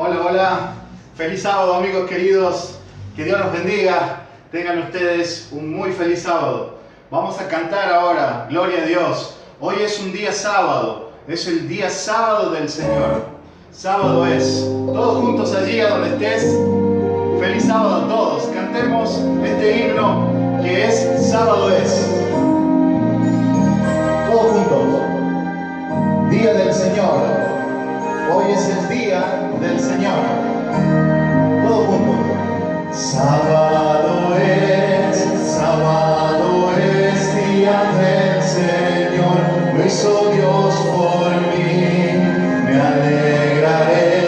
Hola, hola. Feliz sábado, amigos queridos. Que Dios los bendiga. Tengan ustedes un muy feliz sábado. Vamos a cantar ahora, gloria a Dios. Hoy es un día sábado. Es el día sábado del Señor. Sábado es. Todos juntos allí a donde estés. Feliz sábado a todos. Cantemos este himno que es Sábado es. Todos juntos. Día del Señor. Hoy es el día del Señor. Todos juntos. Sábado es día del Señor. Lo hizo Dios por mí. Me alegraré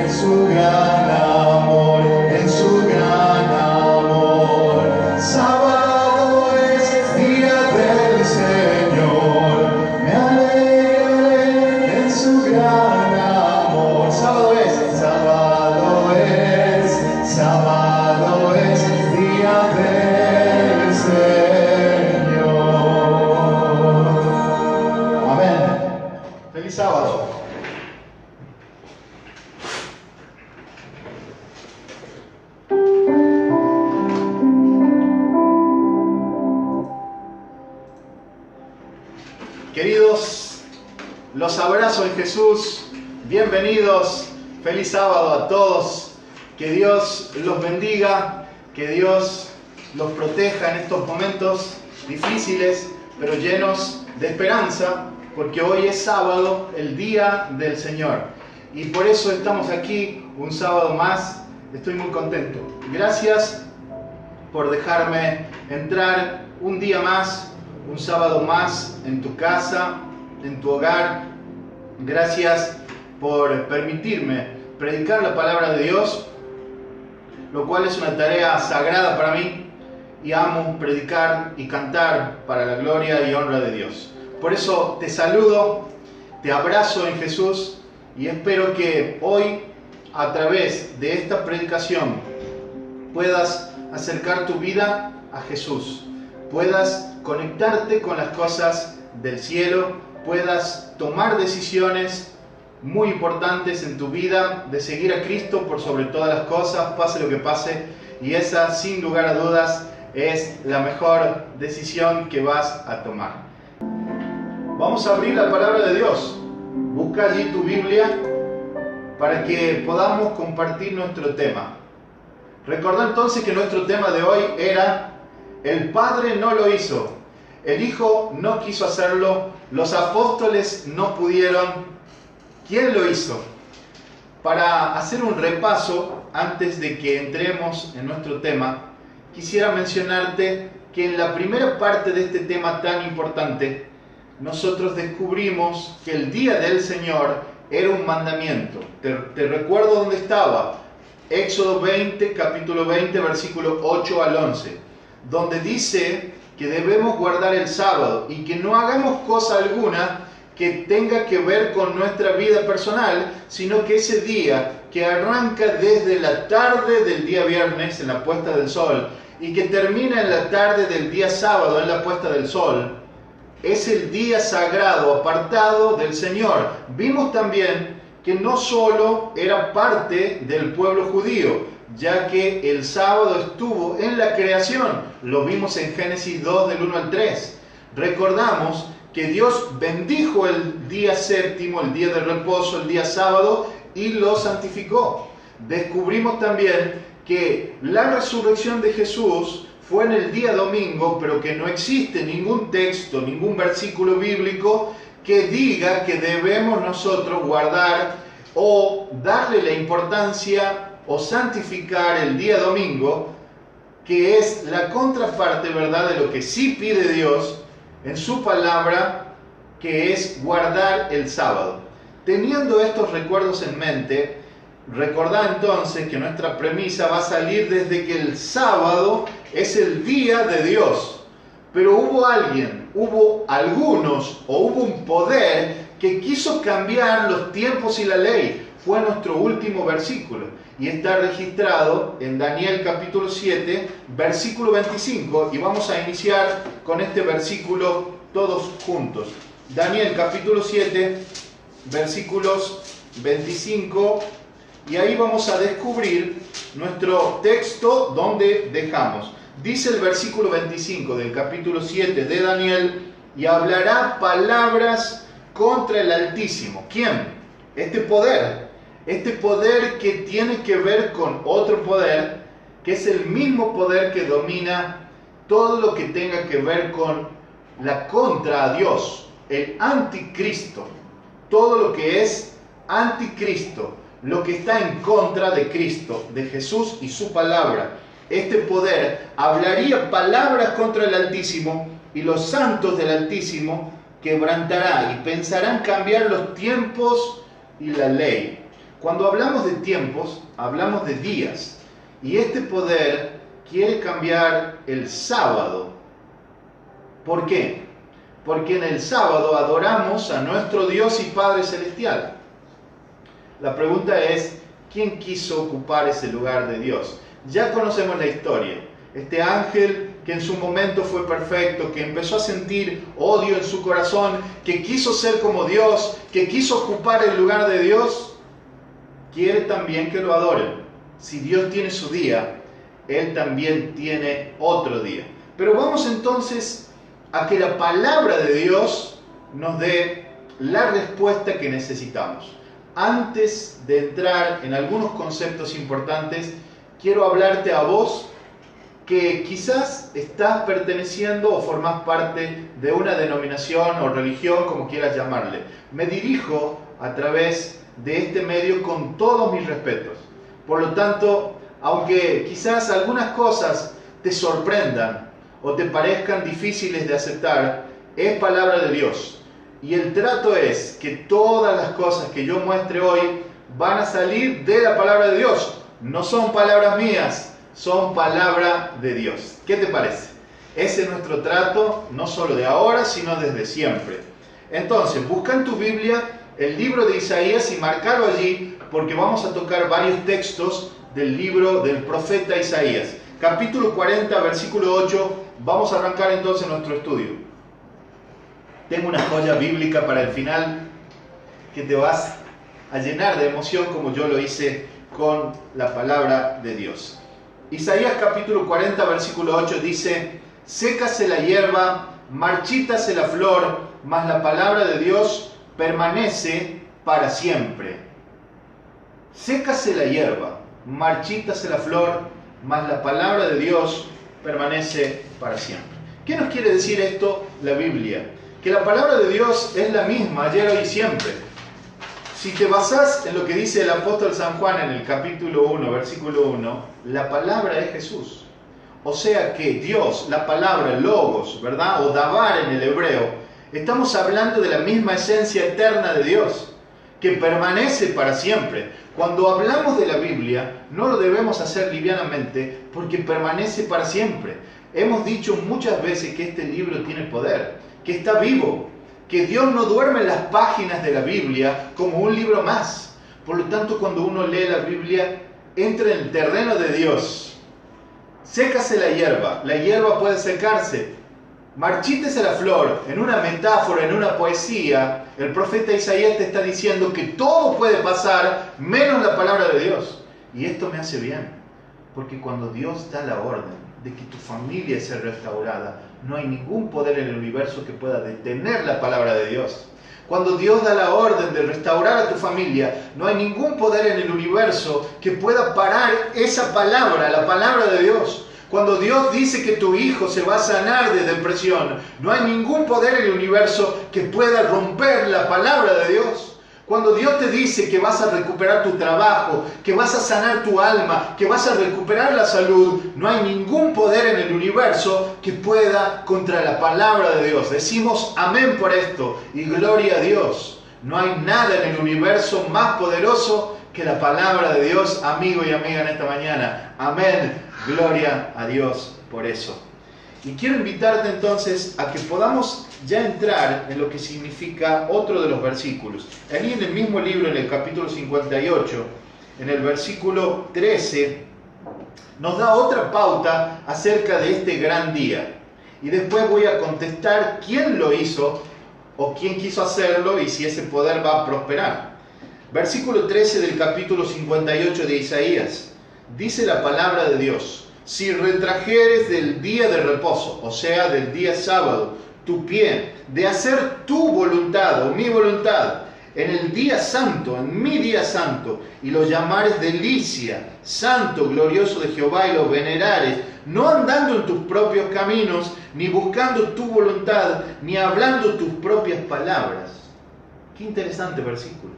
en su gran amor, en su gran amor. Sábado es día del Señor. Me alegraré en su gran amor. Sábado es día del Señor. Amén. Feliz sábado. Queridos, los abrazo en Jesús. Bienvenidos. Feliz sábado a todos. Que Dios los bendiga, que Dios los proteja en estos momentos difíciles, pero llenos de esperanza, porque hoy es sábado, el día del Señor. Y por eso estamos aquí un sábado más. Estoy muy contento. Gracias por dejarme entrar un día más, un sábado más en tu casa, en tu hogar. Gracias por permitirme predicar la palabra de Dios, lo cual es una tarea sagrada para mí, y amo predicar y cantar para la gloria y honra de Dios. Por eso te saludo, te abrazo en Jesús, y espero que hoy, a través de esta predicación, puedas acercar tu vida a Jesús, puedas conectarte con las cosas del cielo, puedas tomar decisiones muy importantes en tu vida, de seguir a Cristo por sobre todas las cosas, pase lo que pase, y esa, sin lugar a dudas, es la mejor decisión que vas a tomar. Vamos a abrir la palabra de Dios. Busca allí tu Biblia para que podamos compartir nuestro tema. Recordá entonces que nuestro tema de hoy era: el Padre no lo hizo, el Hijo no quiso hacerlo, los apóstoles no pudieron. ¿Quién lo hizo? Para hacer un repaso, antes de que entremos en nuestro tema, quisiera mencionarte que en la primera parte de este tema tan importante, nosotros descubrimos que el día del Señor era un mandamiento. Te recuerdo dónde estaba. Éxodo 20, capítulo 20, versículo 8 al 11, donde dice que debemos guardar el sábado y que no hagamos cosa alguna que tenga que ver con nuestra vida personal, sino que ese día que arranca desde la tarde del día viernes en la puesta del sol y que termina en la tarde del día sábado en la puesta del sol, es el día sagrado apartado del Señor. Vimos también que no solo era parte del pueblo judío, ya que el sábado estuvo en la creación. Lo vimos en Génesis 2 del 1 al 3. Recordamos que Dios bendijo el día séptimo, el día de reposo, el día sábado, y lo santificó. Descubrimos también que la resurrección de Jesús fue en el día domingo, pero que no existe ningún texto, ningún versículo bíblico que diga que debemos nosotros guardar o darle la importancia o santificar el día domingo, que es la contraparte, ¿verdad?, de lo que sí pide Dios en su palabra, que es guardar el sábado. Teniendo estos recuerdos en mente, recordá entonces que nuestra premisa va a salir desde que el sábado es el día de Dios. Pero hubo algunos o hubo un poder que quiso cambiar los tiempos y la ley. Fue nuestro último versículo y está registrado en Daniel capítulo 7, versículo 25, y vamos a iniciar con este versículo todos juntos. Daniel capítulo 7, versículos 25, y ahí vamos a descubrir nuestro texto donde dejamos. Dice el versículo 25 del capítulo 7 de Daniel: y hablará palabras contra el Altísimo. ¿Quién? Este poder que tiene que ver con otro poder, que es el mismo poder que domina todo lo que tenga que ver con la contra a Dios, el anticristo, todo lo que es anticristo, lo que está en contra de Cristo, de Jesús y su palabra. Este poder hablaría palabras contra el Altísimo, y los santos del Altísimo quebrantará, y pensarán cambiar los tiempos y la ley. Cuando hablamos de tiempos, hablamos de días, y este poder quiere cambiar el sábado. ¿Por qué? Porque en el sábado adoramos a nuestro Dios y Padre Celestial. La pregunta es, ¿quién quiso ocupar ese lugar de Dios? Ya conocemos la historia. Este ángel que en su momento fue perfecto, que empezó a sentir odio en su corazón, que quiso ser como Dios, que quiso ocupar el lugar de Dios, quiere también que lo adoren. Si Dios tiene su día, Él también tiene otro día. Pero vamos entonces a que la palabra de Dios nos dé la respuesta que necesitamos. Antes de entrar en algunos conceptos importantes, quiero hablarte a vos que quizás estás perteneciendo o formás parte de una denominación o religión, como quieras llamarle. Me dirijo a través de este medio con todos mis respetos. Por lo tanto, aunque quizás algunas cosas te sorprendan o te parezcan difíciles de aceptar, es palabra de Dios. Y el trato es que todas las cosas que yo muestre hoy van a salir de la palabra de Dios. No son palabras mías, son palabra de Dios. ¿Qué te parece? Ese es nuestro trato, no solo de ahora, sino desde siempre. Entonces, busca en tu Biblia el libro de Isaías y marcalo allí, porque vamos a tocar varios textos del libro del profeta Isaías. Capítulo 40, versículo 8, vamos a arrancar entonces nuestro estudio. Tengo una joya bíblica para el final que te vas a llenar de emoción como yo lo hice con la palabra de Dios. Isaías capítulo 40, versículo 8 dice: sécase la hierba, marchítase la flor, mas la palabra de Dios permanece para siempre. Sécase la hierba, marchítase la flor, mas la palabra de Dios permanece para siempre. ¿Qué nos quiere decir esto la Biblia? Que la palabra de Dios es la misma ayer, hoy y siempre. Si te basás en lo que dice el apóstol San Juan en el capítulo 1, versículo 1, la palabra es Jesús. O sea que Dios, la palabra logos, ¿verdad? O dabar en el hebreo, estamos hablando de la misma esencia eterna de Dios, que permanece para siempre. Cuando hablamos de la Biblia, no lo debemos hacer livianamente, porque permanece para siempre. Hemos dicho muchas veces que este libro tiene poder, que está vivo, que Dios no duerme en las páginas de la Biblia como un libro más. Por lo tanto, cuando uno lee la Biblia, entra en el terreno de Dios. Sécase la hierba puede secarse. Marchítese la flor. En una metáfora, en una poesía, el profeta Isaías te está diciendo que todo puede pasar menos la palabra de Dios. Y esto me hace bien, porque cuando Dios da la orden de que tu familia sea restaurada, no hay ningún poder en el universo que pueda detener la palabra de Dios. Cuando Dios da la orden de restaurar a tu familia, no hay ningún poder en el universo que pueda parar esa palabra, la palabra de Dios. Cuando Dios dice que tu hijo se va a sanar de depresión, no hay ningún poder en el universo que pueda romper la palabra de Dios. Cuando Dios te dice que vas a recuperar tu trabajo, que vas a sanar tu alma, que vas a recuperar la salud, no hay ningún poder en el universo que pueda contra la palabra de Dios. Decimos amén por esto y gloria a Dios. No hay nada en el universo más poderoso que la palabra de Dios, amigo y amiga, en esta mañana. Amén, gloria a Dios por eso. Y quiero invitarte entonces a que podamos ya entrar en lo que significa otro de los versículos. Allí en el mismo libro, en el capítulo 58, en el versículo 13, nos da otra pauta acerca de este gran día. Y después voy a contestar quién lo hizo o quién quiso hacerlo y si ese poder va a prosperar. Versículo 13 del capítulo 58 de Isaías. Dice la palabra de Dios: si retrajeres del día de reposo, o sea, del día sábado, tu pie, de hacer tu voluntad o mi voluntad, en el día santo, en mi día santo, y lo llamares delicia, santo, glorioso de Jehová, y lo venerares, no andando en tus propios caminos, ni buscando tu voluntad, ni hablando tus propias palabras. Qué interesante versículo.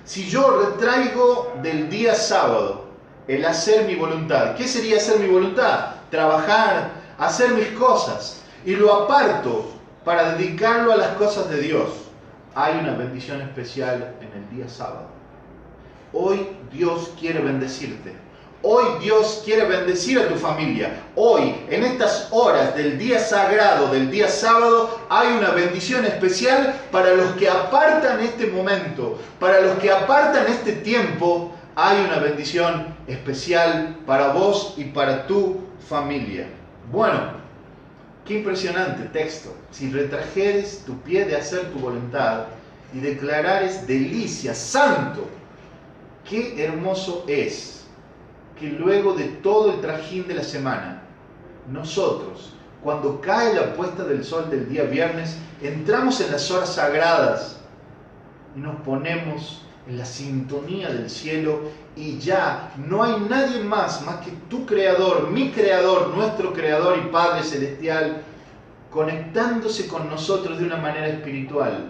Si yo retraigo del día sábado el hacer mi voluntad, ¿qué sería hacer mi voluntad? Trabajar, hacer mis cosas, y lo aparto para dedicarlo a las cosas de Dios. Hay una bendición especial en el día sábado. Hoy Dios quiere bendecirte. Hoy Dios quiere bendecir a tu familia. Hoy, en estas horas del día sagrado, del día sábado, hay una bendición especial para los que apartan este momento, para los que apartan este tiempo. Hay una bendición especial para vos y para tu familia. Bueno, qué impresionante texto. Si retrajeres tu pie de hacer tu voluntad y declarares delicia, santo, qué hermoso es que luego de todo el trajín de la semana, nosotros, cuando cae la puesta del sol del día viernes, entramos en las horas sagradas y nos ponemos en la sintonía del cielo, y ya no hay nadie más que tu Creador, mi Creador, nuestro Creador y Padre Celestial, conectándose con nosotros de una manera espiritual.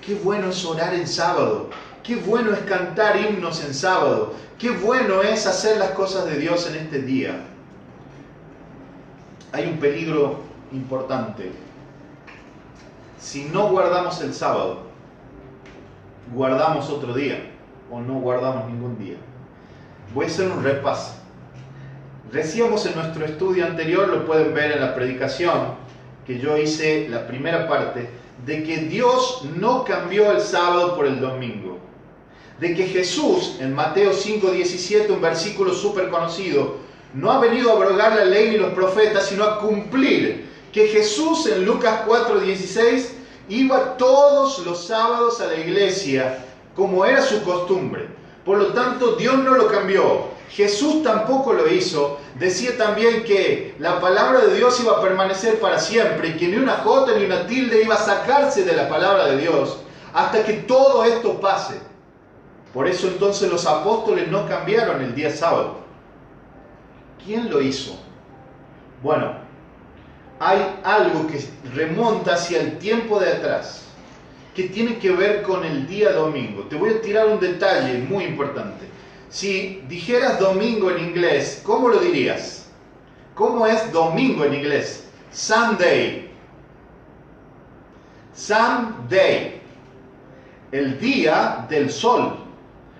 Qué bueno es orar en sábado, qué bueno es cantar himnos en sábado, qué bueno es hacer las cosas de Dios en este día. Hay un peligro importante. Si no guardamos el sábado, guardamos otro día o no guardamos ningún día. Voy a hacer un repaso. Decíamos en nuestro estudio anterior, lo pueden ver en la predicación que yo hice, la primera parte, de que Dios no cambió el sábado por el domingo. De que Jesús, en Mateo 5:17, un versículo súper conocido, no ha venido a abrogar la ley ni los profetas, sino a cumplir. Que Jesús, en Lucas 4:16, iba todos los sábados a la iglesia, como era su costumbre. Por lo tanto, Dios no lo cambió. Jesús tampoco lo hizo. Decía también que la palabra de Dios iba a permanecer para siempre y que ni una jota ni una tilde iba a sacarse de la palabra de Dios hasta que todo esto pase. Por eso entonces los apóstoles no cambiaron el día sábado. ¿Quién lo hizo? Bueno, hay algo que remonta hacia el tiempo de atrás, que tiene que ver con el día domingo. Te voy a tirar un detalle muy importante. Si dijeras domingo en inglés, ¿cómo lo dirías? ¿Cómo es domingo en inglés? Sunday. Sunday. El día del sol.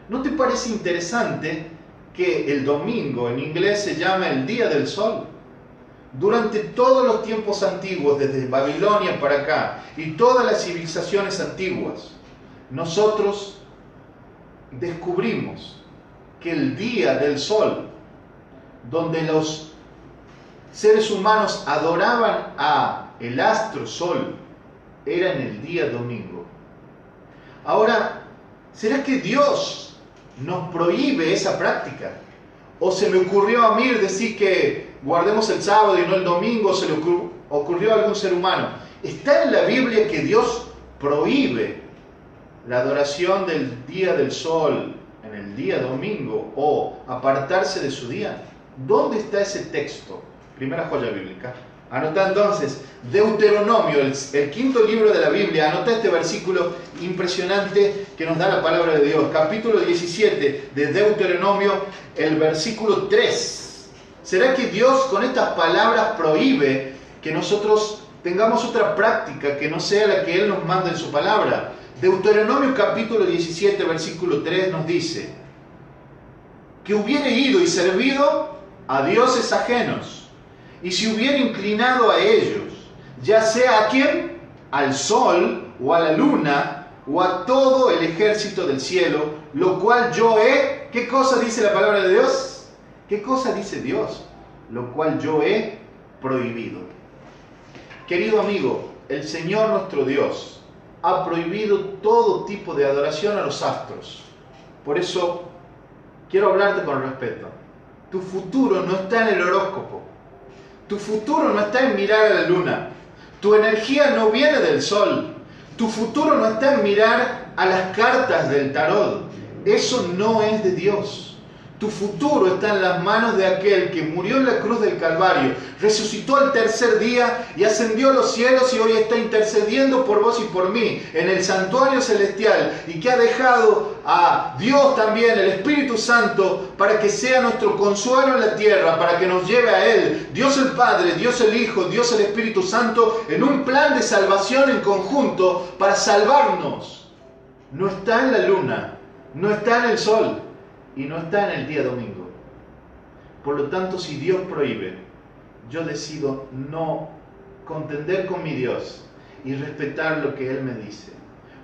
¿No te parece interesante que el domingo en inglés se llama el día del sol? Durante todos los tiempos antiguos, desde Babilonia para acá, y todas las civilizaciones antiguas, nosotros descubrimos que el día del sol, donde los seres humanos adoraban a el astro sol, era en el día domingo. Ahora, ¿será que Dios nos prohíbe esa práctica? ¿O se me ocurrió a mí decir que guardemos el sábado y no el domingo? ¿Se le ocurrió a algún ser humano? ¿Está en la Biblia que Dios prohíbe la adoración del día del sol en el día domingo o apartarse de su día? ¿Dónde está ese texto? Primera joya bíblica. Anota entonces, Deuteronomio, el quinto libro de la Biblia. Anota este versículo impresionante que nos da la palabra de Dios. Capítulo 17 de Deuteronomio, el versículo 3. ¿Será que Dios con estas palabras prohíbe que nosotros tengamos otra práctica que no sea la que Él nos manda en su palabra? Deuteronomio capítulo 17, versículo 3 nos dice: que hubiere ido y servido a dioses ajenos, y si hubiera inclinado a ellos, ya sea a quién, al sol o a la luna o a todo el ejército del cielo, lo cual yo he, ¿qué cosa dice la palabra de Dios? ¿Qué cosa dice Dios? Lo cual yo he prohibido. Querido amigo, el Señor nuestro Dios ha prohibido todo tipo de adoración a los astros. Por eso quiero hablarte con respeto. Tu futuro no está en el horóscopo. Tu futuro no está en mirar a la luna. Tu energía no viene del sol. Tu futuro no está en mirar a las cartas del tarot. Eso no es de Dios. Tu futuro está en las manos de aquel que murió en la cruz del Calvario, resucitó al tercer día y ascendió a los cielos y hoy está intercediendo por vos y por mí en el santuario celestial, y que ha dejado a Dios también, el Espíritu Santo, para que sea nuestro consuelo en la tierra, para que nos lleve a Él, Dios el Padre, Dios el Hijo, Dios el Espíritu Santo, en un plan de salvación en conjunto para salvarnos. No está en la luna, no está en el sol, y no está en el día domingo. Por lo tanto, si Dios prohíbe, yo decido no contender con mi Dios y respetar lo que Él me dice.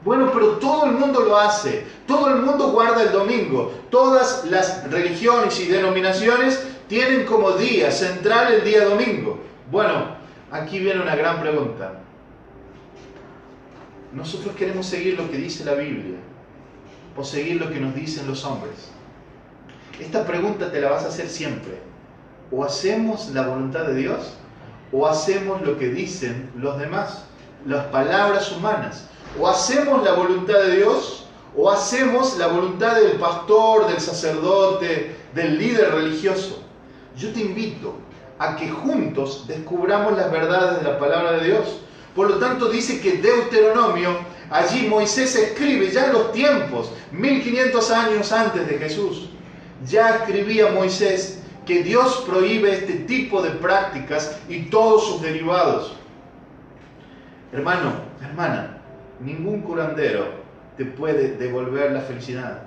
Bueno, pero todo el mundo lo hace, todo el mundo guarda el domingo, todas las religiones y denominaciones tienen como día central el día domingo. Bueno, aquí viene una gran pregunta. ¿Nosotros queremos seguir lo que dice la Biblia o seguir lo que nos dicen los hombres? Esta pregunta te la vas a hacer siempre. O hacemos la voluntad de Dios, o hacemos lo que dicen los demás, las palabras humanas. O hacemos la voluntad de Dios, o hacemos la voluntad del pastor, del sacerdote, del líder religioso. Yo te invito a que juntos descubramos las verdades de la palabra de Dios. Por lo tanto, dice que Deuteronomio, allí Moisés escribe ya en los tiempos, 1500 años antes de Jesús. Ya escribía Moisés que Dios prohíbe este tipo de prácticas y todos sus derivados. Hermano, hermana, ningún curandero te puede devolver la felicidad.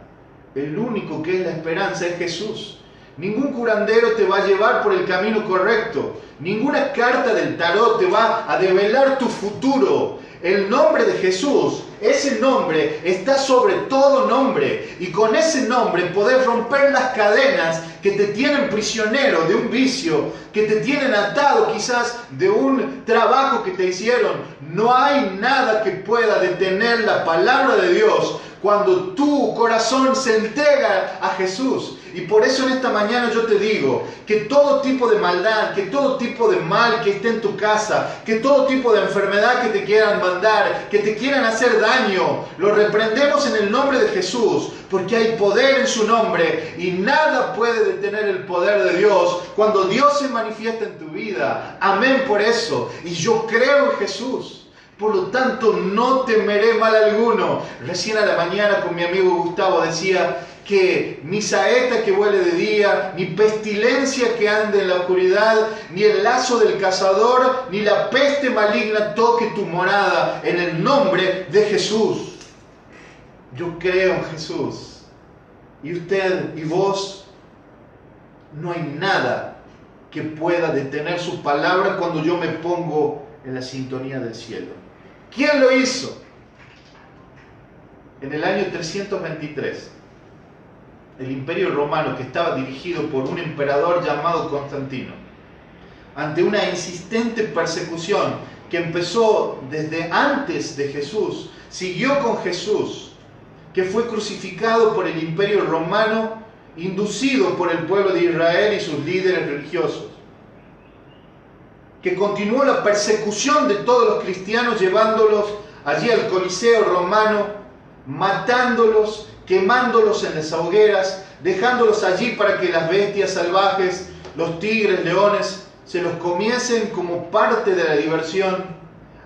El único que es la esperanza es Jesús. Ningún curandero te va a llevar por el camino correcto. Ninguna carta del tarot te va a develar tu futuro. El nombre de Jesús, ese nombre está sobre todo nombre, y con ese nombre podés romper las cadenas que te tienen prisionero de un vicio, que te tienen atado quizás de un trabajo que te hicieron. No hay nada que pueda detener la palabra de Dios cuando tu corazón se entrega a Jesús. Y por eso en esta mañana yo te digo que todo tipo de maldad, que todo tipo de mal que esté en tu casa, que todo tipo de enfermedad que te quieran mandar, que te quieran hacer daño, lo reprendemos en el nombre de Jesús, porque hay poder en su nombre y nada puede detener el poder de Dios cuando Dios se manifiesta en tu vida. Amén por eso. Y yo creo en Jesús. Por lo tanto, no temeré mal alguno. Recién a la mañana con mi amigo Gustavo decía que ni saeta que vuele de día, ni pestilencia que ande en la oscuridad, ni el lazo del cazador, ni la peste maligna toque tu morada, en el nombre de Jesús. Yo creo en Jesús. Y usted y vos, no hay nada que pueda detener su palabra cuando yo me pongo en la sintonía del cielo. ¿Quién lo hizo? En el año 323, el Imperio Romano, que estaba dirigido por un emperador llamado Constantino, ante una insistente persecución que empezó desde antes de Jesús, siguió con Jesús, que fue crucificado por el Imperio Romano, inducido por el pueblo de Israel y sus líderes religiosos, que continuó la persecución de todos los cristianos, llevándolos allí al Coliseo romano, matándolos, quemándolos en las hogueras, dejándolos allí para que las bestias salvajes, los tigres, leones, se los comiesen como parte de la diversión.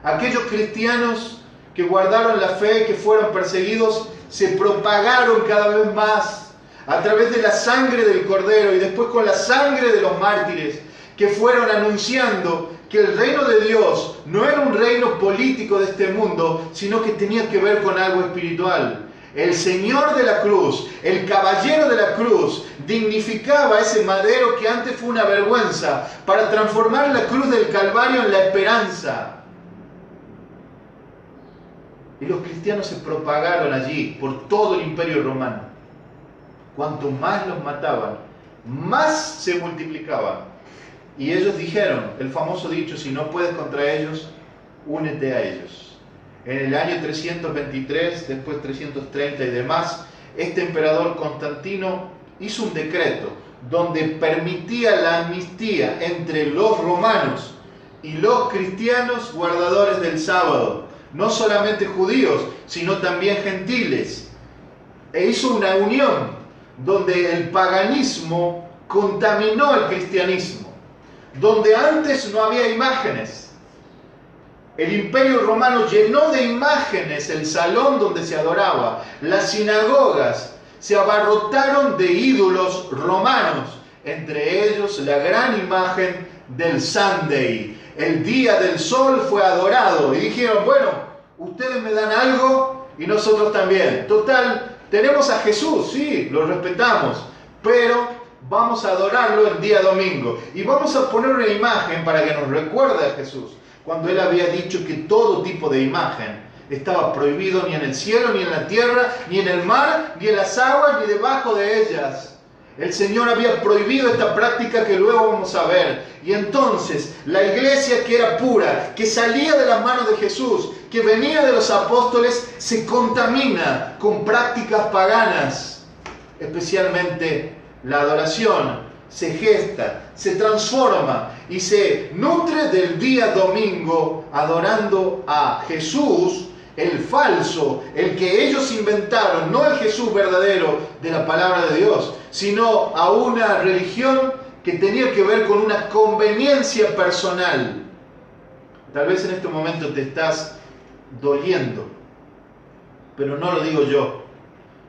Aquellos cristianos que guardaron la fe, que fueron perseguidos, se propagaron cada vez más a través de la sangre del Cordero y después con la sangre de los mártires, que fueron anunciando que el reino de Dios no era un reino político de este mundo, sino que tenía que ver con algo espiritual. El Señor de la cruz, el caballero de la cruz, dignificaba ese madero que antes fue una vergüenza, para transformar la cruz del Calvario en la esperanza. Y los cristianos se propagaron allí por todo el Imperio Romano. Cuanto más los mataban, más se multiplicaban. Y ellos dijeron, el famoso dicho, si no puedes contra ellos, únete a ellos. En el año 323, después 330 y demás, este emperador Constantino hizo un decreto donde permitía la amnistía entre los romanos y los cristianos guardadores del sábado, no solamente judíos, sino también gentiles. E hizo una unión donde el paganismo contaminó el cristianismo, donde antes no había imágenes. El Imperio Romano llenó de imágenes el salón donde se adoraba. Las sinagogas se abarrotaron de ídolos romanos, entre ellos la gran imagen del Sunday. El día del sol fue adorado y dijeron, bueno, ustedes me dan algo y nosotros también. Total, tenemos a Jesús, sí, lo respetamos, pero vamos a adorarlo el día domingo. Y vamos a poner una imagen para que nos recuerde a Jesús, cuando Él había dicho que todo tipo de imagen estaba prohibido ni en el cielo, ni en la tierra, ni en el mar, ni en las aguas, ni debajo de ellas. El Señor había prohibido esta práctica que luego vamos a ver. Y entonces la iglesia que era pura, que salía de las manos de Jesús, que venía de los apóstoles, se contamina con prácticas paganas. Especialmente la adoración se gesta, se transforma y se nutre del día domingo adorando a Jesús, el falso, el que ellos inventaron, no el Jesús verdadero de la palabra de Dios, sino a una religión que tenía que ver con una conveniencia personal. Tal vez en este momento te estás doliendo, pero no lo digo yo,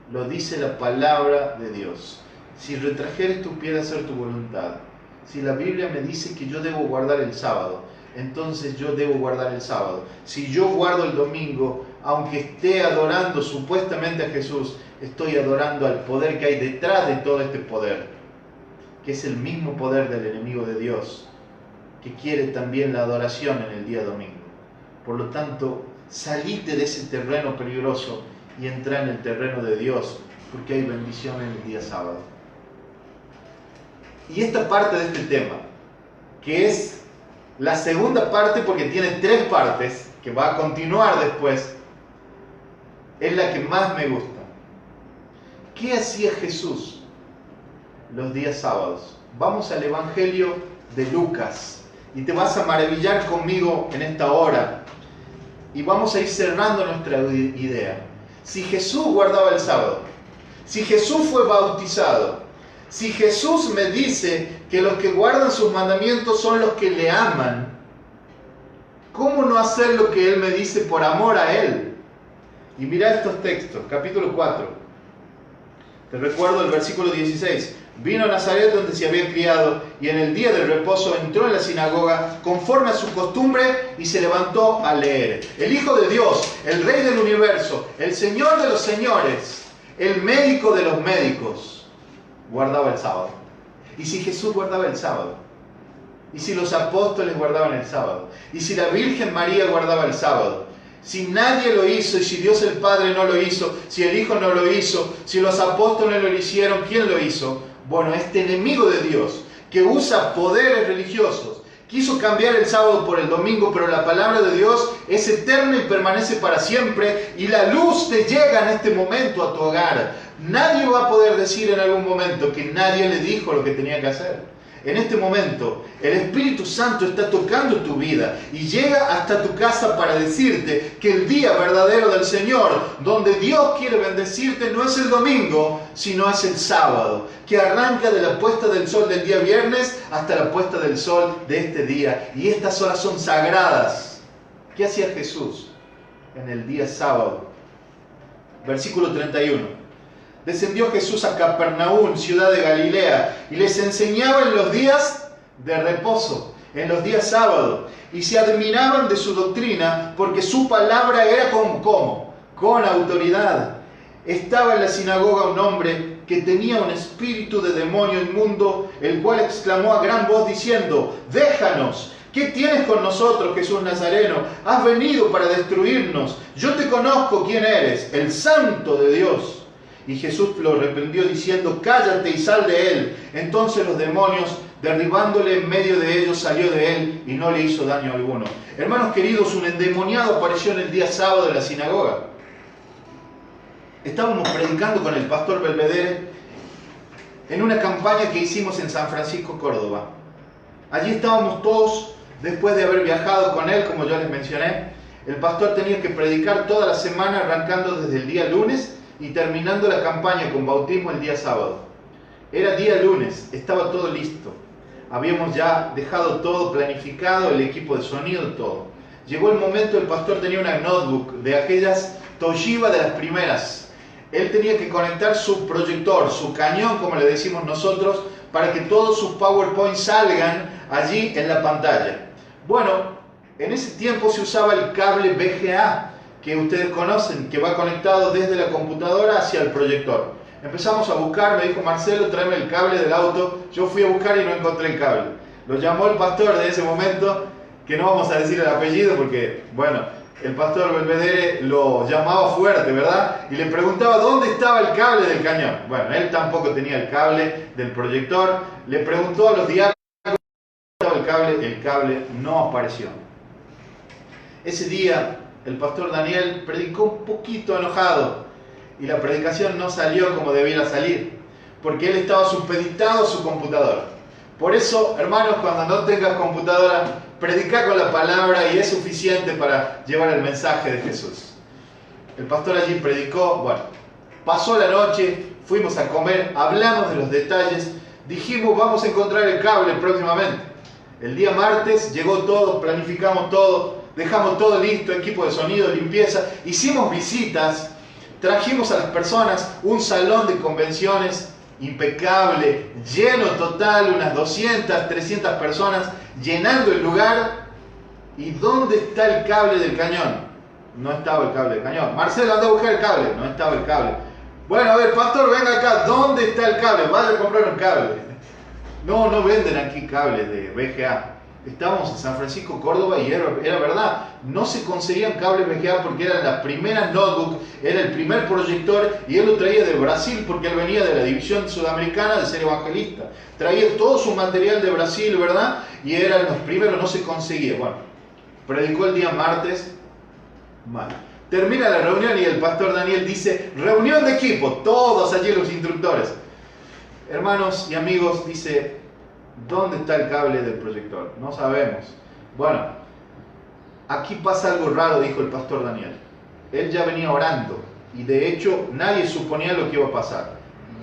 lo dice la palabra de Dios. Si retrajeres tu pie de hacer tu voluntad, si la Biblia me dice que yo debo guardar el sábado, entonces yo debo guardar el sábado. Si yo guardo el domingo, aunque esté adorando supuestamente a Jesús, estoy adorando al poder que hay detrás de todo este poder, que es el mismo poder del enemigo de Dios, que quiere también la adoración en el día domingo. Por lo tanto, salite de ese terreno peligroso y entra en el terreno de Dios, porque hay bendición en el día sábado. Y esta parte de este tema, que es la segunda parte porque tiene 3 partes, que va a continuar después, es la que más me gusta. ¿Qué hacía Jesús los días sábados? Vamos al Evangelio de Lucas y te vas a maravillar conmigo en esta hora. Y vamos a ir cerrando nuestra idea. Si Jesús guardaba el sábado, si Jesús fue bautizado, si Jesús me dice que los que guardan sus mandamientos son los que le aman, ¿cómo no hacer lo que Él me dice por amor a Él? Y mira estos textos, capítulo 4. Te recuerdo el versículo 16. Vino a Nazaret donde se había criado y en el día del reposo entró en la sinagoga conforme a su costumbre y se levantó a leer. El Hijo de Dios, el Rey del universo, el Señor de los señores, el médico de los médicos, guardaba el sábado. Y si Jesús guardaba el sábado, y si los apóstoles guardaban el sábado, y si la Virgen María guardaba el sábado, si nadie lo hizo y si Dios el Padre no lo hizo, si el Hijo no lo hizo, si los apóstoles no lo hicieron, ¿quién lo hizo? Bueno, este enemigo de Dios que usa poderes religiosos quiso cambiar el sábado por el domingo, pero la palabra de Dios es eterna y permanece para siempre y la luz te llega en este momento a tu hogar. Nadie va a poder decir en algún momento que nadie le dijo lo que tenía que hacer. En este momento, el Espíritu Santo está tocando tu vida y llega hasta tu casa para decirte que el día verdadero del Señor, donde Dios quiere bendecirte, no es el domingo, sino es el sábado, que arranca de la puesta del sol del día viernes hasta la puesta del sol de este día. Y estas horas son sagradas. ¿Qué hacía Jesús en el día sábado? Versículo 31. Descendió Jesús a Capernaum, ciudad de Galilea, y les enseñaba en los días de reposo, en los días sábados, y se admiraban de su doctrina, porque su palabra era con autoridad. Estaba en la sinagoga un hombre que tenía un espíritu de demonio inmundo, el cual exclamó a gran voz diciendo: «Déjanos, ¿qué tienes con nosotros, Jesús Nazareno? Has venido para destruirnos. Yo te conozco quién eres, el Santo de Dios». Y Jesús lo reprendió diciendo: «Cállate y sal de él». Entonces los demonios, derribándole en medio de ellos, salió de él y no le hizo daño alguno. Hermanos queridos, un endemoniado apareció en el día sábado en la sinagoga. Estábamos predicando con el pastor Belvedere en una campaña que hicimos en San Francisco, Córdoba. Allí estábamos todos, después de haber viajado con él, como yo les mencioné. El pastor tenía que predicar toda la semana, arrancando desde el día lunes y terminando la campaña con bautismo el día sábado. Era día lunes, estaba todo listo. Habíamos ya dejado todo planificado, el equipo de sonido, todo. Llegó el momento, el pastor tenía una notebook de aquellas Toshiba de las primeras. Él tenía que conectar su proyector, su cañón, como le decimos nosotros, para que todos sus PowerPoint salgan allí en la pantalla. Bueno, en ese tiempo se usaba el cable VGA, que ustedes conocen, que va conectado desde la computadora hacia el proyector. Empezamos a buscar, me dijo Marcelo, tráeme el cable del auto. Yo fui a buscar y no encontré el cable. Lo llamó el pastor de ese momento, que no vamos a decir el apellido porque, bueno, el pastor Belvedere lo llamaba fuerte, ¿verdad? Y le preguntaba dónde estaba el cable del cañón. Bueno, él tampoco tenía el cable del proyector. Le preguntó a los diáconos dónde estaba el cable no apareció. Ese día el pastor Daniel predicó un poquito enojado y la predicación no salió como debiera salir, porque él estaba supeditado a su computadora. Por eso, hermanos, cuando no tengas computadora, predica con la palabra y es suficiente para llevar el mensaje de Jesús. El pastor allí predicó, bueno, pasó la noche, fuimos a comer, hablamos de los detalles, dijimos vamos a encontrar el cable próximamente. El día martes llegó todo, planificamos todo, dejamos todo listo, equipo de sonido, limpieza, hicimos visitas, trajimos a las personas, un salón de convenciones impecable, lleno total, unas 200, 300 personas llenando el lugar. ¿Y dónde está el cable del cañón? No estaba el cable del cañón. Marcelo, anda a buscar el cable. No estaba el cable. Bueno, a ver, pastor, venga acá. ¿Dónde está el cable? Vaya a comprar un cable. No venden aquí cables de VGA. Estábamos en San Francisco, Córdoba, y era verdad. No se conseguían cables VGA porque eran las primeras notebooks, era el primer proyector, y él lo traía de Brasil porque él venía de la división sudamericana de ser evangelista. Traía todo su material de Brasil, ¿verdad? Y eran los primeros, no se conseguía. Bueno, predicó el día martes, mal. Termina la reunión y el pastor Daniel dice, reunión de equipo, todos allí los instructores. Hermanos y amigos, dice, ¿dónde está el cable del proyector? No sabemos. Bueno, aquí pasa algo raro, dijo el pastor Daniel. Él ya venía orando y de hecho nadie suponía lo que iba a pasar.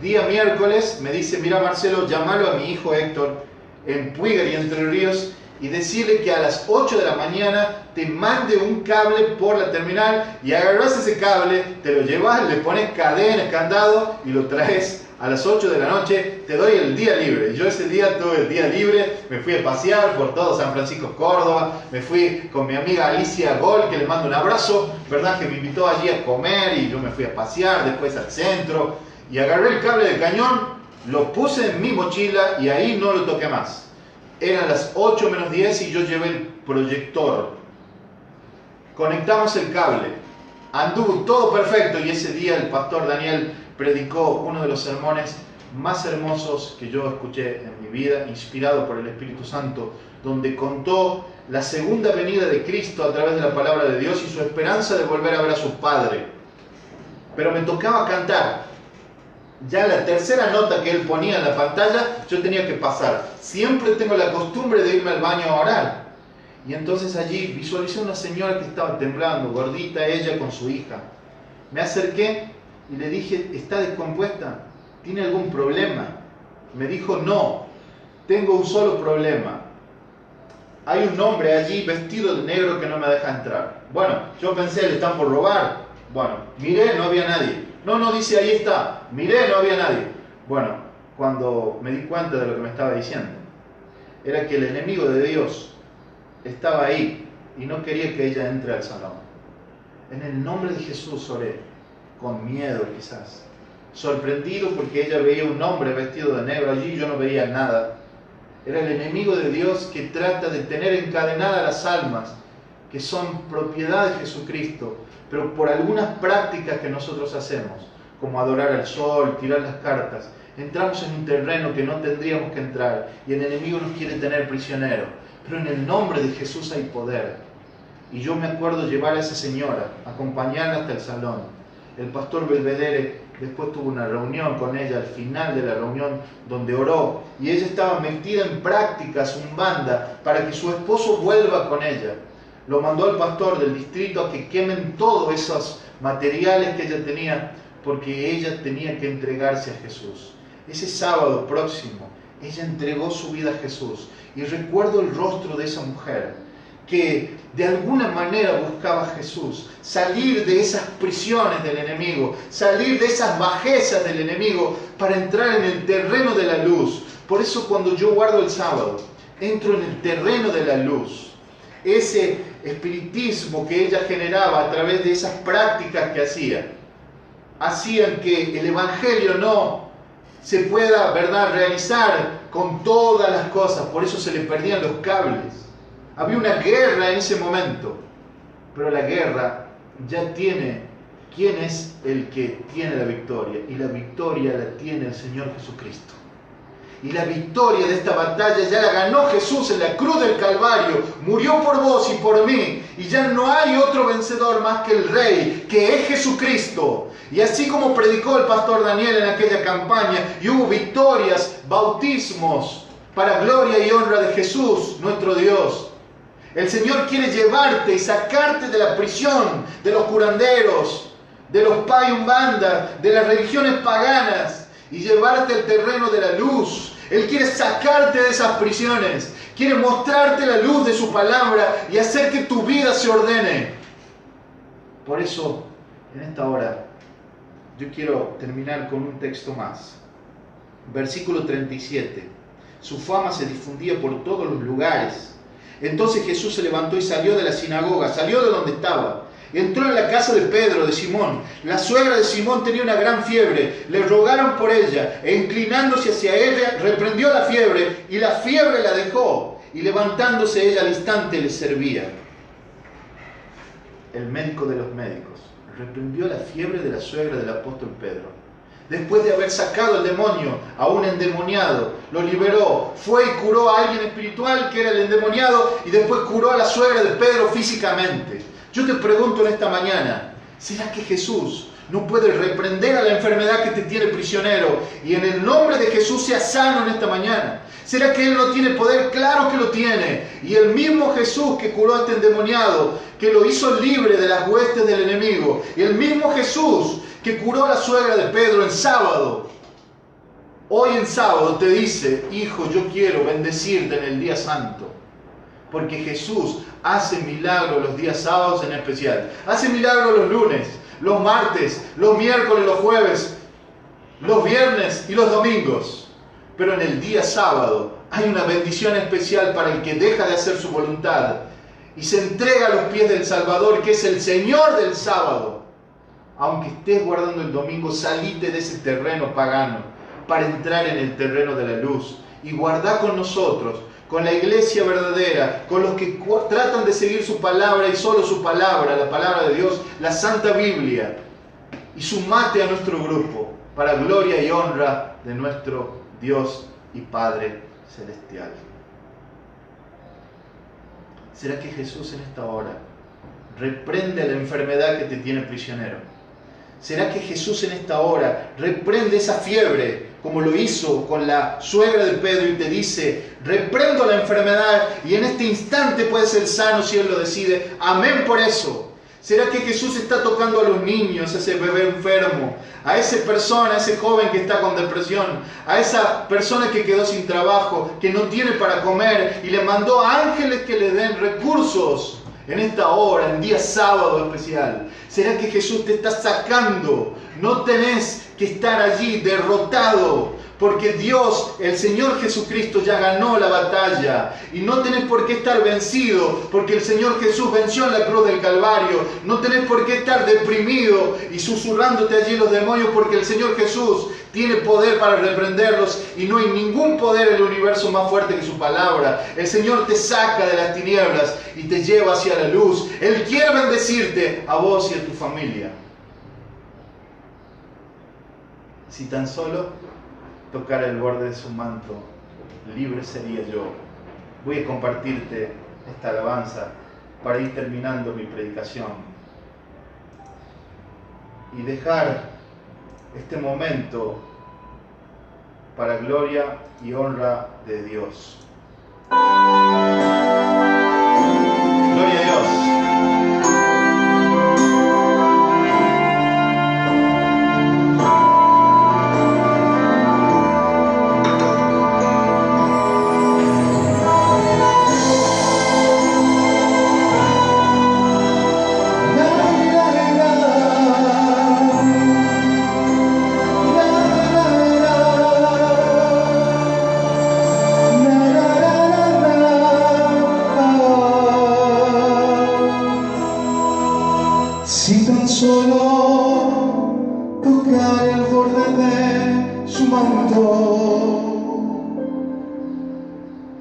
Día miércoles me dice, mira Marcelo, llámalo a mi hijo Héctor en Puígar y Entre Ríos y decirle que a las 8 de la mañana te mande un cable por la terminal y agarras ese cable, te lo llevas, le pones cadena, candado y lo traes a las 8 de la noche, te doy el día libre. Yo ese día tuve el día libre, me fui a pasear por todo San Francisco, Córdoba, me fui con mi amiga Alicia Gol, que le mando un abrazo, ¿verdad? Que me invitó allí a comer y yo me fui a pasear, después al centro, y agarré el cable del cañón, lo puse en mi mochila y ahí no lo toqué más. Eran las 8 menos 10 y yo llevé el proyector. Conectamos el cable, anduvo todo perfecto y ese día el pastor Daniel predicó uno de los sermones más hermosos que yo escuché en mi vida, inspirado por el Espíritu Santo, donde contó la segunda venida de Cristo a través de la palabra de Dios y su esperanza de volver a ver a su Padre. Pero me tocaba cantar. Ya la tercera nota que él ponía en la pantalla, yo tenía que pasar. Siempre tengo la costumbre de irme al baño a orar. Y entonces allí visualicé una señora que estaba temblando, gordita, ella con su hija. Me acerqué y le dije, ¿está descompuesta? ¿Tiene algún problema? Me dijo, no, tengo un solo problema. Hay un hombre allí vestido de negro que no me deja entrar. Bueno, yo pensé, le están por robar. Bueno, miré, no había nadie. No, dice, ahí está. Miré, no había nadie. Bueno, cuando me di cuenta de lo que me estaba diciendo, era que el enemigo de Dios estaba ahí y no quería que ella entre al salón. En el nombre de Jesús oré, con miedo quizás, sorprendido porque ella veía un hombre vestido de negro allí y yo no veía nada. Era el enemigo de Dios que trata de tener encadenadas las almas que son propiedad de Jesucristo, pero por algunas prácticas que nosotros hacemos, como adorar al sol, tirar las cartas. Entramos en un terreno que no tendríamos que entrar y el enemigo nos quiere tener prisioneros. Pero en el nombre de Jesús hay poder. Y yo me acuerdo llevar a esa señora, acompañarla hasta el salón. El pastor Belvedere después tuvo una reunión con ella al final de la reunión donde oró y ella estaba metida en prácticas umbanda para que su esposo vuelva con ella. Lo mandó al pastor del distrito a que quemen todos esos materiales que ella tenía porque ella tenía que entregarse a Jesús. Ese sábado próximo, ella entregó su vida a Jesús. Y recuerdo el rostro de esa mujer que de alguna manera buscaba a Jesús, salir de esas prisiones del enemigo, salir de esas bajezas del enemigo para entrar en el terreno de la luz. Por eso cuando yo guardo el sábado, entro en el terreno de la luz. Ese espiritismo que ella generaba a través de esas prácticas que hacían que el evangelio no se pueda, ¿verdad?, realizar con todas las cosas. Por eso se le perdían los cables. Había una guerra en ese momento, pero la guerra ya tiene quién es el que tiene la victoria, y la victoria la tiene el Señor Jesucristo. Y la victoria de esta batalla ya la ganó Jesús en la cruz del Calvario, murió por vos y por mí, y ya no hay otro vencedor más que el Rey, que es Jesucristo. Y así como predicó el pastor Daniel en aquella campaña, y hubo victorias, bautismos, para gloria y honra de Jesús, nuestro Dios. El Señor quiere llevarte y sacarte de la prisión, de los curanderos, de los payumbandas, de las religiones paganas, y llevarte al terreno de la luz. Él quiere sacarte de esas prisiones, quiere mostrarte la luz de su palabra y hacer que tu vida se ordene. Por eso, en esta hora, yo quiero terminar con un texto más. Versículo 37. Su fama se difundía por todos los lugares. Entonces Jesús se levantó y salió de la sinagoga, salió de donde estaba. Entró en la casa de Pedro, de Simón. La suegra de Simón tenía una gran fiebre. Le rogaron por ella, e inclinándose hacia ella, reprendió la fiebre, y la fiebre la dejó. Y levantándose ella al instante, le servía. El médico de los médicos reprendió la fiebre de la suegra del apóstol Pedro. Después de haber sacado el demonio a un endemoniado, lo liberó, fue y curó a alguien espiritual que era el endemoniado, y después curó a la suegra de Pedro físicamente. Yo te pregunto en esta mañana, ¿será que Jesús no puede reprender a la enfermedad que te tiene prisionero y en el nombre de Jesús sea sano en esta mañana? ¿Será que Él no tiene poder? Claro que lo tiene. Y el mismo Jesús que curó a este endemoniado, que lo hizo libre de las huestes del enemigo, y el mismo Jesús que curó a la suegra de Pedro en sábado, hoy en sábado te dice: hijo, yo quiero bendecirte en el día santo. Porque Jesús hace milagros los días sábados en especial. Hace milagros los lunes, los martes, los miércoles, los jueves, los viernes y los domingos. Pero en el día sábado hay una bendición especial para el que deja de hacer su voluntad y se entrega a los pies del Salvador, que es el Señor del sábado. Aunque estés guardando el domingo, salite de ese terreno pagano para entrar en el terreno de la luz y guardá con nosotros, con la iglesia verdadera, con los que tratan de seguir su palabra y solo su palabra, la palabra de Dios, la Santa Biblia, y sumate a nuestro grupo para gloria y honra de nuestro Dios y Padre Celestial. ¿Será que Jesús en esta hora reprende la enfermedad que te tiene prisionero? ¿Será que Jesús en esta hora reprende esa fiebre, como lo hizo con la suegra de Pedro, y te dice: reprendo la enfermedad y en este instante puedes ser sano si Él lo decide? Amén por eso. ¿Será que Jesús está tocando a los niños, a ese bebé enfermo, a esa persona, a ese joven que está con depresión, a esa persona que quedó sin trabajo, que no tiene para comer, y le mandó ángeles que le den recursos en esta hora, en día sábado especial? ¿Será que Jesús te está sacando? No tenés que estar allí derrotado, porque Dios, el Señor Jesucristo, ya ganó la batalla. Y no tenés por qué estar vencido, porque el Señor Jesús venció en la cruz del Calvario. No tenés por qué estar deprimido y susurrándote allí los demonios, porque el Señor Jesús tiene poder para reprenderlos, y no hay ningún poder en el universo más fuerte que su palabra. El Señor te saca de las tinieblas y te lleva hacia la luz. Él quiere bendecirte a vos y a tu familia. Si tan solo tocara el borde de su manto, libre sería yo. Voy a compartirte esta alabanza para ir terminando mi predicación y dejar este momento para gloria y honra de Dios. Gloria a Dios. Si tan solo tocar el borde de su manto,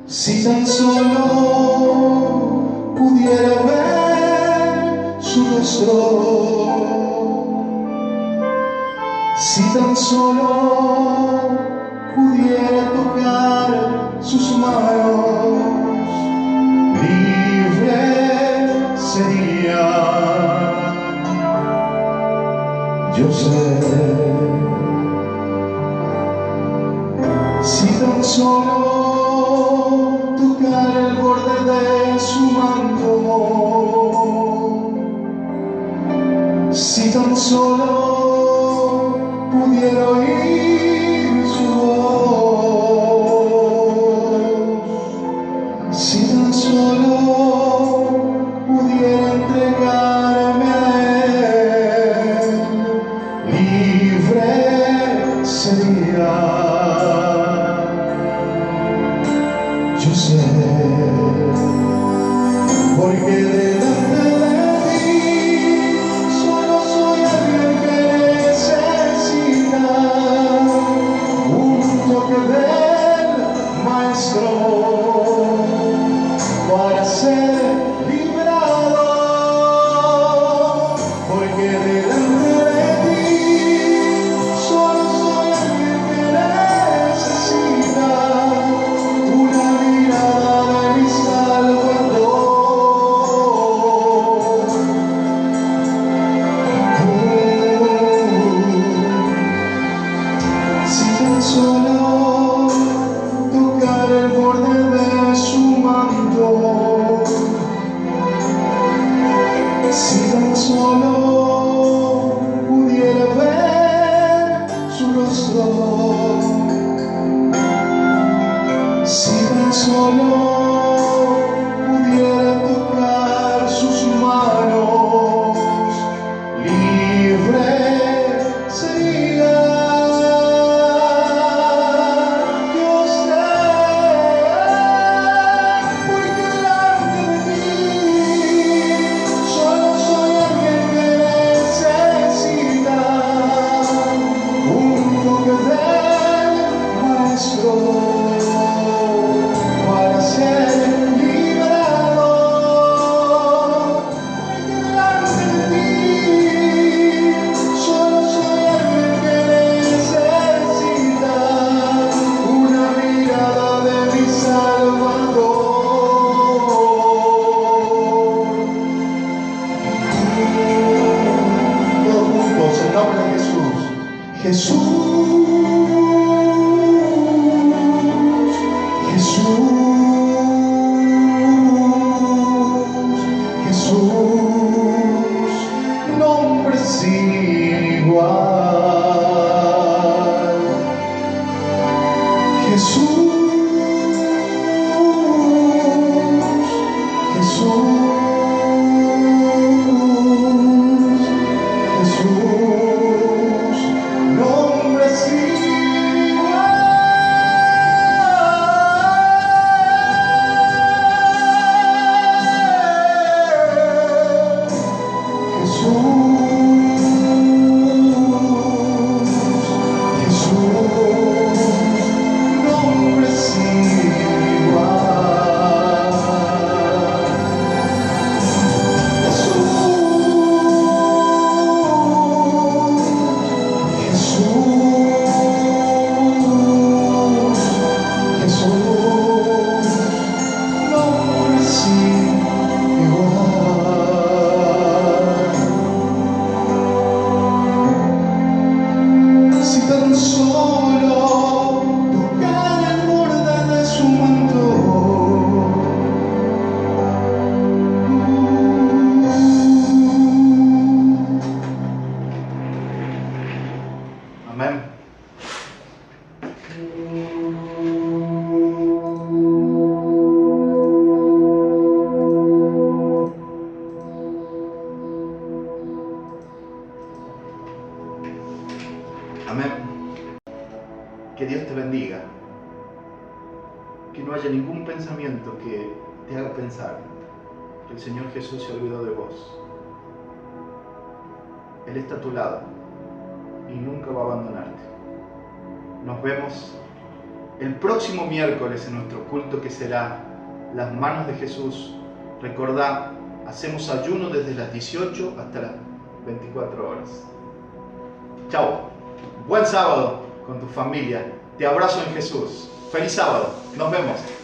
si tan solo pudiera ver su rostro, si tan solo pudiera tocar sus manos, libre sería. Yo sé, si tan solo tocar el borde de su manto, si tan solo pudiera oír su voz, si tan solo pudiera entregarme a él, libre sería. Yo sé, porque delante de ti solo soy alguien que necesita un toque del Maestro para ser librado, porque delante de ti solo soy alguien que necesita una mirada de mi Salvador. Si tan solo tocar el borde de su manto, si tan solo pudiera ver su rostro, si tan solo pudiera tocar sus manos, libre sería. Yo sé, porque delante de ti solo soy alguien que necesita un toque del Maestro para ser librado, porque delante de ti solo soy alguien que necesita una mirada de mi Salvador. Todos juntos, en nombre de Jesús. Jesús, nombre sin igual. Jesús, nombre sin igual. Jesús, nombre Amén. Amén. Que Dios te bendiga. Que no haya ningún pensamiento que te haga pensar que el Señor Jesús se olvidó de vos. Él está a tu lado y nunca va a abandonarte. Nos vemos el próximo miércoles en nuestro culto que será Las Manos de Jesús. Recordá, hacemos ayuno desde las 18 hasta las 24 horas. Chao. Buen sábado con tu familia. Te abrazo en Jesús. Feliz sábado. Nos vemos.